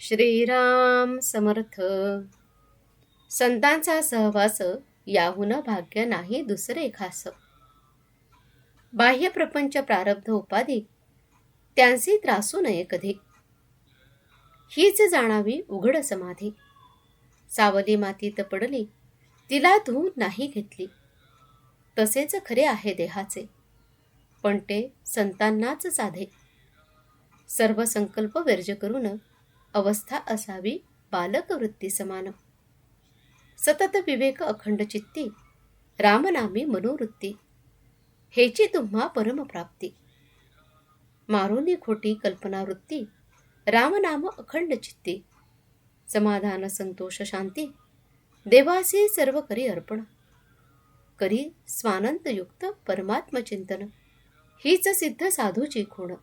श्रीराम समर्थ. संतांचा सहवास याहून भाग्य नाही दुसरे खास. बाह्य प्रपंच प्रारब्ध उपाधी त्यांची त्रासू नये कधी. हीच जाणावी उघड समाधी. सावली मातीत पडली तिला धून नाही घेतली. तसेच खरे आहे देहाचे, पण ते संतांनाच साधे. सर्व संकल्प वर्ज करून अवस्था असावी बालक वृत्ती समान. सतत विवेक अखंड चित्ती रामनामी मनोवृत्ती. हेची तुम्हा परमप्राप्ती. मारुनी खोटी कल्पनावृत्ती रामनाम अखंड चित्ती. समाधान संतोष शांती देवासी सर्व करी अर्पण. करी स्वानंतयुक्त परमात्मचिंतन. हीच सिद्ध साधूची खूण.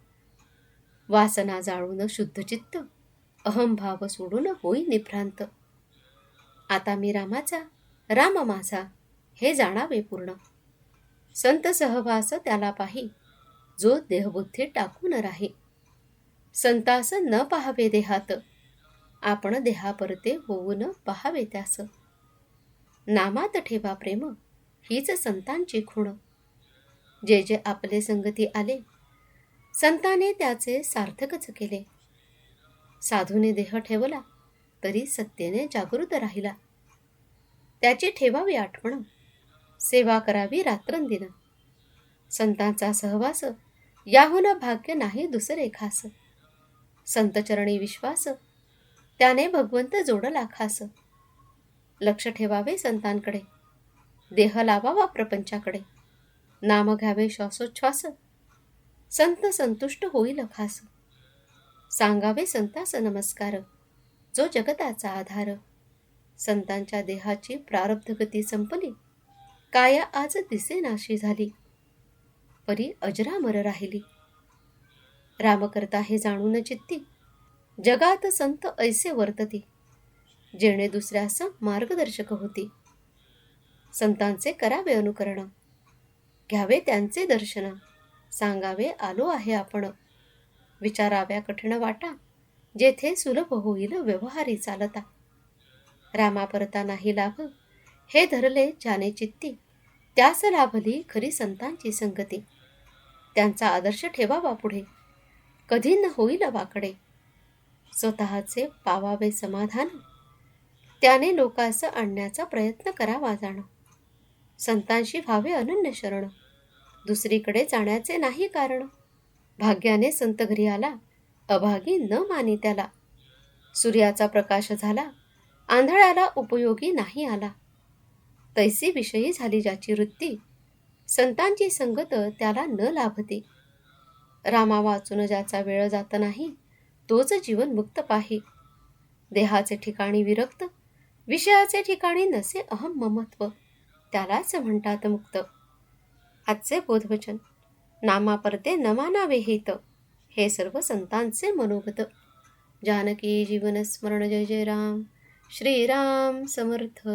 वासना जाळून शुद्ध चित्त अहंभाव सोडून होई निभ्रांत. आता मी रामाचा राम माझा हे जाणावे पूर्ण. संत सहवास त्याला पाही जो देहबुद्धी टाकून राही. संतास न पाहावे देहात आपण देहापरते होऊन पाहावे त्यास. नामात ठेवा प्रेम हीच संतांची खूण. जे जे आपले संगती आले संताने त्याचे सार्थकच केले. साधूने देह ठेवला तरी सत्तेने जागृत राहिला. त्याची ठेवावी आठवण सेवा करावी रात्रंदिन. संतांचा सहवास याहून भाग्य नाही दुसरे खास. संतचरणी विश्वास त्याने भगवंत जोडला खास. लक्ष ठेवावे संतांकडे देह लावावा प्रपंचाकडे. नाम घ्यावे श्वासोच्छ्वास संत संतुष्ट होईल खास. सांगावे संतास नमस्कार जो जगताचा आधार. संतांच्या देहाची प्रारब्ध गती संपली काया आज दिसेनाशी झाली. परी अजरामर राहिली. रामकर्ता हे जाणून चित्ती जगात संत ऐसे वर्तती. जेणे दुसऱ्यास मार्गदर्शक होती. संतांचे करावे अनुकरण घ्यावे त्यांचे दर्शन. सांगावे आलो आहे आपण विचाराव्या कठीण वाटा जेथे सुलभ होईल व्यवहारी चालता. रामापरता नाही लाभ हे धरले ज्याने चित्ती त्यास लाभली खरी संतांची संगती. त्यांचा आदर्श ठेवावा पुढे कधी न होईल वाकडे. स्वतःचे पावावे समाधान त्याने लोकास आणण्याचा प्रयत्न करावा जाण. संतांशी व्हावे अनन्य शरण दुसरीकडे जाण्याचे नाही कारण. भाग्याने संत घरी आला अभागी न मानी त्याला. सूर्याचा प्रकाश झाला आंधळ्याला उपयोगी नाही आला. तैसी विषयी झाली ज्याची वृत्ती संतांची संगत त्याला न लाभते. रामा वाचून ज्याचा वेळ जात नाही तोच जीवन मुक्त पाही. देहाचे ठिकाणी विरक्त विषयाचे ठिकाणी नसे अहम ममत्व त्यालाच म्हणतात मुक्त. आजचे बोधवचन नामापरते न मानावे हित हे सर्व संतांचे मनोगत. जानकी जीवन स्मरण जय जय राम. श्रीराम समर्थ.